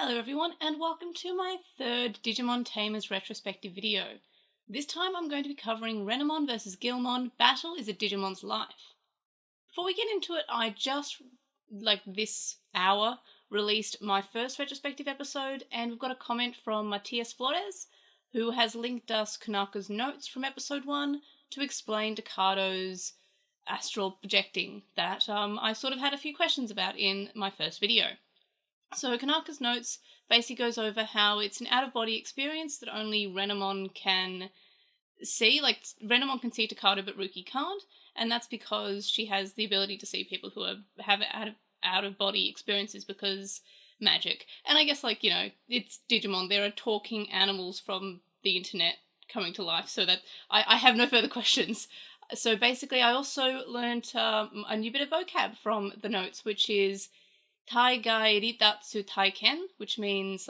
Hello everyone and welcome to my third Digimon Tamers retrospective video. This time I'm going to be covering Renamon vs Guilmon, Battle is a Digimon's Life. Before we get into it, I just, this hour, released my first retrospective episode and we've got a comment from Matias Flores, who has linked us Kanaka's notes from episode 1 to explain Takado's astral projecting that I sort of had a few questions about in my first video. So Kanaka's notes basically goes over how it's an out-of-body experience that only Renamon can see. Like, Renamon can see Takado, but Ruki can't, and that's because she has the ability to see people who have out-of-body experiences because magic. And I guess, it's Digimon. There are talking animals from the internet coming to life, so that I have no further questions. So basically, I also learned a new bit of vocab from the notes, which is Taigai Ritatsu Taiken, which means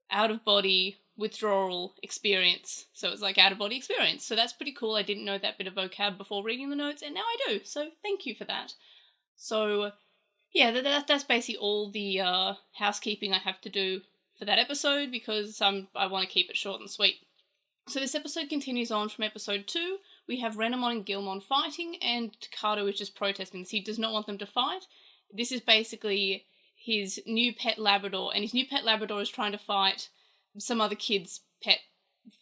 out of body withdrawal experience. So it's out of body experience. So that's pretty cool. I didn't know that bit of vocab before reading the notes, and now I do. So thank you for that. So yeah, that's basically all the housekeeping I have to do for that episode because I want to keep it short and sweet. So this episode continues on from episode 2. We have Renamon and Guilmon fighting, and Takado is just protesting this. He does not want them to fight. This is basically his new pet Labrador, and his new pet Labrador is trying to fight some other kid's pet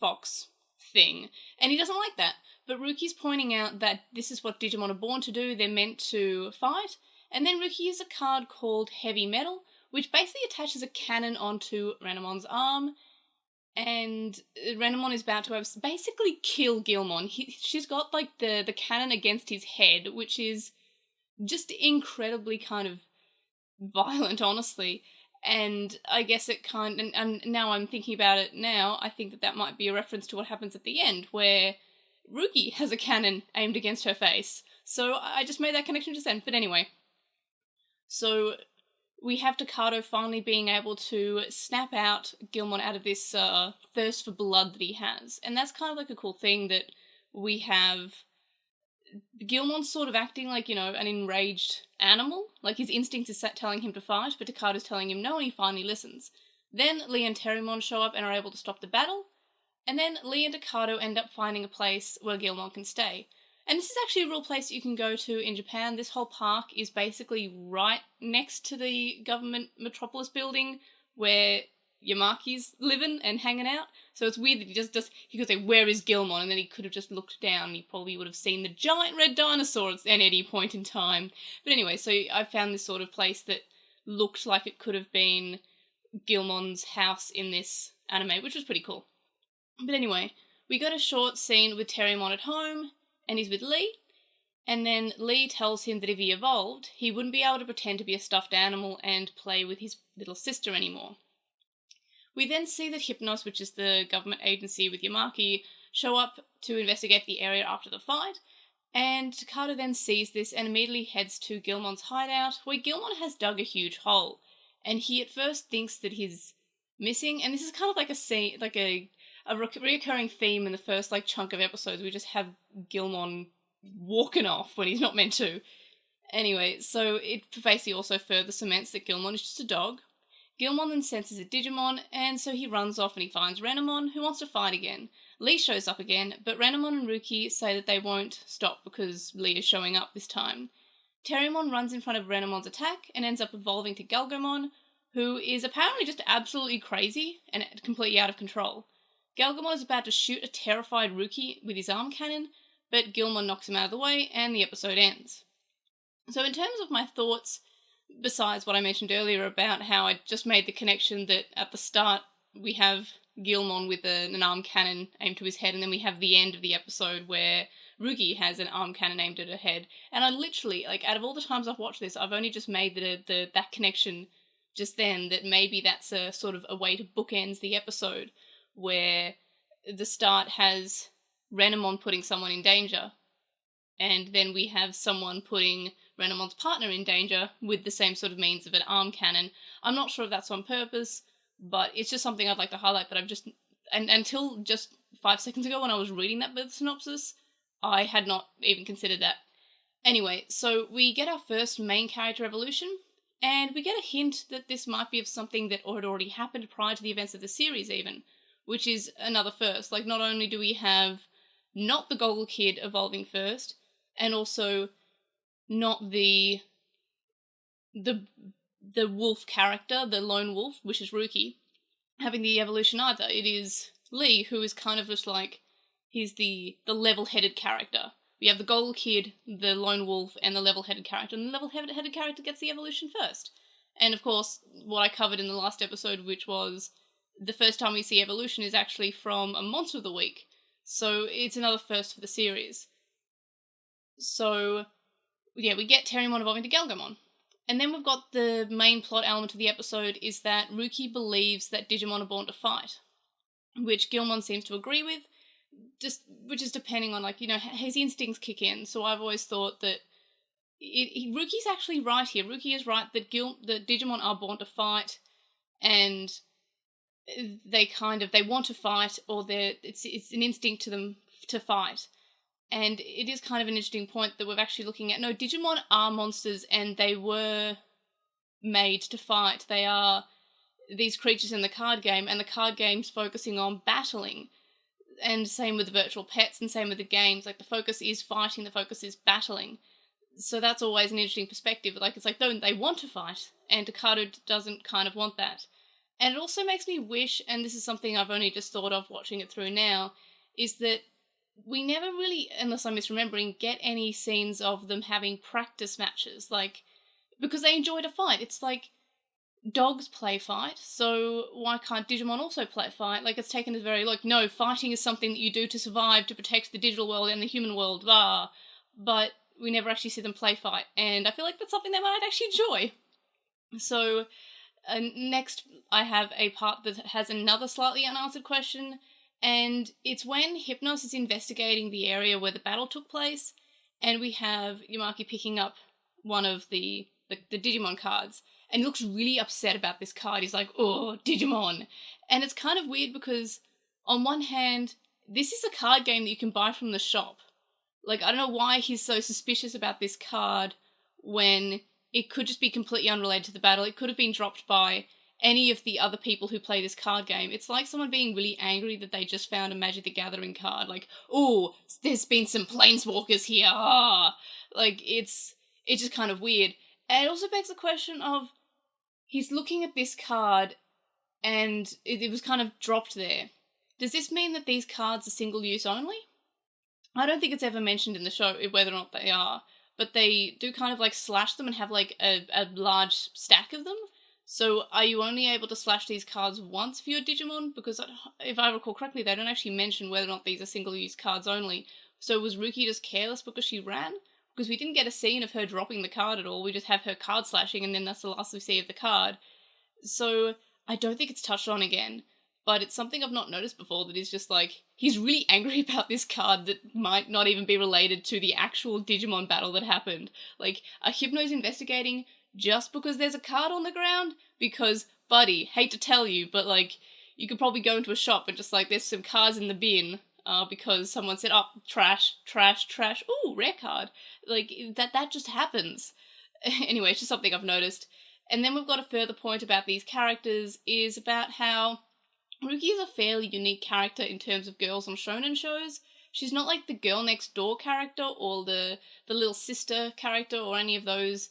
fox thing, and he doesn't like that. But Ruki's pointing out that this is what Digimon are born to do, they're meant to fight, and then Ruki uses a card called Heavy Metal, which basically attaches a cannon onto Renamon's arm, and Renamon is about to basically kill Guilmon. She's got the cannon against his head, which is just incredibly kind of violent, honestly. And I guess it and now I'm thinking about it now, I think that might be a reference to what happens at the end, where Ruki has a cannon aimed against her face. So I just made that connection just then. But anyway, so we have Takado finally being able to snap out Guilmon out of this thirst for blood that he has. And that's kind of a cool thing that we have Guilmon's sort of acting like, an enraged animal. Like, his instinct is telling him to fight, but Takado's telling him no, and he finally listens. Then Lee and Terriermon show up and are able to stop the battle, and then Lee and Takado end up finding a place where Guilmon can stay. And this is actually a real place that you can go to in Japan. This whole park is basically right next to the government metropolis building where Yamaki's living and hanging out. So it's weird that he could say, "Where is Guilmon?" and then he could have just looked down and he probably would have seen the giant red dinosaur at any point in time. But anyway, so I found this sort of place that looked like it could have been Guilmon's house in this anime, which was pretty cool. But anyway, we got a short scene with Terriermon at home, and he's with Lee, and then Lee tells him that if he evolved, he wouldn't be able to pretend to be a stuffed animal and play with his little sister anymore. We then see that Hypnos, which is the government agency with Yamaki, show up to investigate the area after the fight, and Takado then sees this and immediately heads to Guilmon's hideout, where Guilmon has dug a huge hole, and he at first thinks that he's missing, and this is kind of like a scene, a reoccurring theme in the first chunk of episodes. We just have Guilmon walking off when he's not meant to. Anyway, so it basically also further cements that Guilmon is just a dog. Guilmon then senses a Digimon, and so he runs off and he finds Renamon, who wants to fight again. Lee shows up again, but Renamon and Ruki say that they won't stop because Lee is showing up this time. Terriermon runs in front of Renamon's attack and ends up evolving to Galgomon, who is apparently just absolutely crazy and completely out of control. Galgomon is about to shoot a terrified Ruki with his arm cannon, but Guilmon knocks him out of the way and the episode ends. So in terms of my thoughts, besides what I mentioned earlier about how I just made the connection that at the start we have Guilmon with an arm cannon aimed to his head, and then we have the end of the episode where Ruki has an arm cannon aimed at her head. And I literally, out of all the times I've watched this, I've only just made that connection just then, that maybe that's a sort of a way to bookends the episode, where the start has Renamon putting someone in danger, and then we have someone putting Renamon's partner in danger with the same sort of means of an arm cannon. I'm not sure if that's on purpose, but it's just something I'd like to highlight that I've just... And until just 5 seconds ago when I was reading that bit of synopsis, I had not even considered that. Anyway, so we get our first main character evolution, And we get a hint that this might be of something that had already happened prior to the events of the series even, which is another first. Like, not only do we have not the Goggle Kid evolving first, and also not the wolf character, the lone wolf, which is Ruki, having the evolution either. It is Lee, who is kind of just like, he's the level-headed character. We have the Goggle Kid, the lone wolf, and the level-headed character, and the level-headed character gets the evolution first. And of course, what I covered in the last episode, which was the first time we see evolution is actually from a Monster of the Week. So it's another first for the series. So, yeah, we get Terriermon evolving to Galgomon. And then we've got the main plot element of the episode is that Ruki believes that Digimon are born to fight, which Guilmon seems to agree with, which is depending on, like, his instincts kick in. So I've always thought that Ruki's actually right here. Ruki is right that that Digimon are born to fight, and they want to fight, or it's an instinct to them to fight. And it is kind of an interesting point that we're actually looking at. No, Digimon are monsters, and they were made to fight. They are these creatures in the card game, and the card game's focusing on battling. And same with the virtual pets, and same with the games. Like, the focus is fighting, the focus is battling. So that's always an interesting perspective. Like, it's like, they want to fight, and Takaru doesn't kind of want that. And it also makes me wish, and this is something I've only just thought of watching it through now, is that we never really, unless I'm misremembering, get any scenes of them having practice matches, like, because they enjoy to fight. It's like, dogs play fight, so why can't Digimon also play fight? Like, it's taken as very, like, no, fighting is something that you do to survive, to protect the digital world and the human world, but we never actually see them play fight, and I feel like that's something they might actually enjoy. So, next I have a part that has another slightly unanswered question, and it's when Hypnos is investigating the area where the battle took place, and we have Yamaki picking up one of the Digimon cards, and he looks really upset about this card. He's like, oh, Digimon. And it's kind of weird because, on one hand, this is a card game that you can buy from the shop. Like, I don't know why he's so suspicious about this card when it could just be completely unrelated to the battle. It could have been dropped by any of the other people who play this card game. It's like someone being really angry that they just found a Magic the Gathering card. Like, oh, there's been some Planeswalkers here. Ah! Like, it's just kind of weird. And it also begs the question of, he's looking at this card and it was kind of dropped there. Does this mean that these cards are single use only? I don't think it's ever mentioned in the show whether or not they are, but they do kind of like slash them and have like a large stack of them. So are you only able to slash these cards once for your Digimon? Because if I recall correctly, they don't actually mention whether or not these are single-use cards only. So was Ruki just careless because she ran? Because we didn't get a scene of her dropping the card at all. We just have her card slashing, and then that's the last we see of the card. So I don't think it's touched on again. But it's something I've not noticed before, that is just like, he's really angry about this card that might not even be related to the actual Digimon battle that happened. Like, are Hypnos investigating just because there's a card on the ground? Because, buddy, hate to tell you, but like, you could probably go into a shop and just like, there's some cards in the bin, because someone said, oh, trash, trash, trash, ooh, rare card. Like, that just happens. Anyway, it's just something I've noticed. And then we've got a further point about these characters, is about how Ruki is a fairly unique character in terms of girls on shonen shows. She's not like the girl next door character or the little sister character or any of those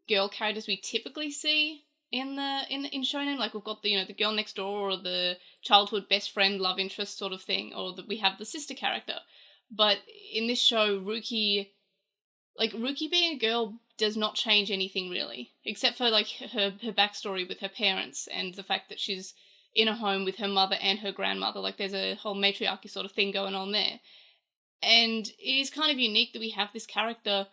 girl characters we typically see in shonen. Like, we've got the girl next door or the childhood best friend love interest sort of thing, or that we have the sister character. But in this show, Ruki being a girl does not change anything really, except for like her backstory with her parents and the fact that she's in a home with her mother and her grandmother. Like, there's a whole matriarchy sort of thing going on there. And it is kind of unique that we have this character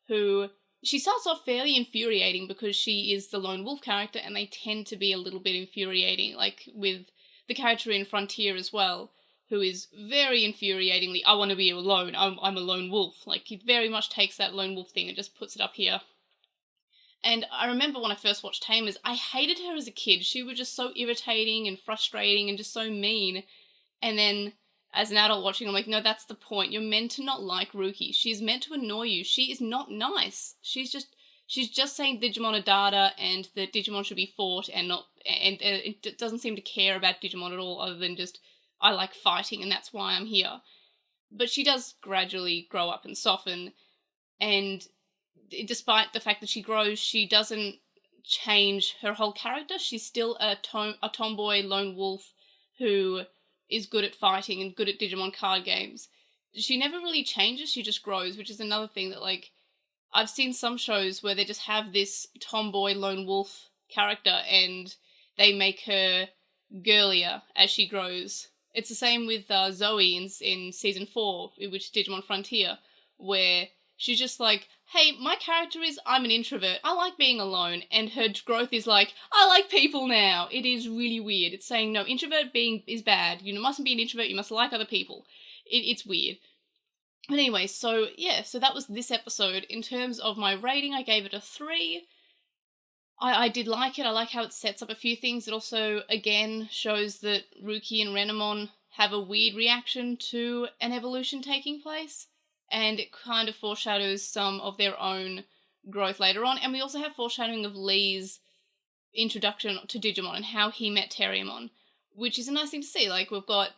who, she starts off fairly infuriating because she is the lone wolf character, and they tend to be a little bit infuriating, like with the character in Frontier as well, who is very infuriatingly, I want to be alone, I'm a lone wolf. Like, he very much takes that lone wolf thing and just puts it up here. And I remember when I first watched Tamers, I hated her as a kid. She was just so irritating and frustrating and just so mean. And then as an adult watching, I'm like, no, that's the point. You're meant to not like Ruki. She's meant to annoy you. She is not nice. She's she's just saying Digimon are data and that Digimon should be fought and not, and it doesn't seem to care about Digimon at all, other than just, I like fighting and that's why I'm here. But she does gradually grow up and soften, and despite the fact that she grows, she doesn't change her whole character. She's still a tomboy lone wolf who is good at fighting and good at Digimon card games. She never really changes, she just grows, which is another thing that, like, I've seen some shows where they just have this tomboy lone wolf character and they make her girlier as she grows. It's the same with Zoe in season 4, which is Digimon Frontier, where she's just like, hey, my character is, I'm an introvert, I like being alone, and her growth is like, I like people now. It is really weird. It's saying, no, introvert being is bad. You mustn't be an introvert, you must like other people. It's weird. But anyway, so yeah, so that was this episode. In terms of my rating, I gave it a 3. I did like it. I like how it sets up a few things. It also, again, shows that Ruki and Renamon have a weird reaction to an evolution taking place, and it kind of foreshadows some of their own growth later on. And we also have foreshadowing of Lee's introduction to Digimon and how he met Terriermon, which is a nice thing to see. Like, we've got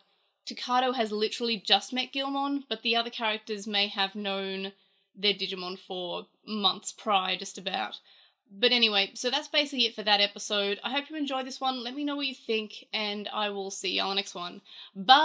Takato has literally just met Gilmon, but the other characters may have known their Digimon for months prior, just about. But anyway, so that's basically it for that episode. I hope you enjoyed this one. Let me know what you think, and I will see you on the next one. Bye!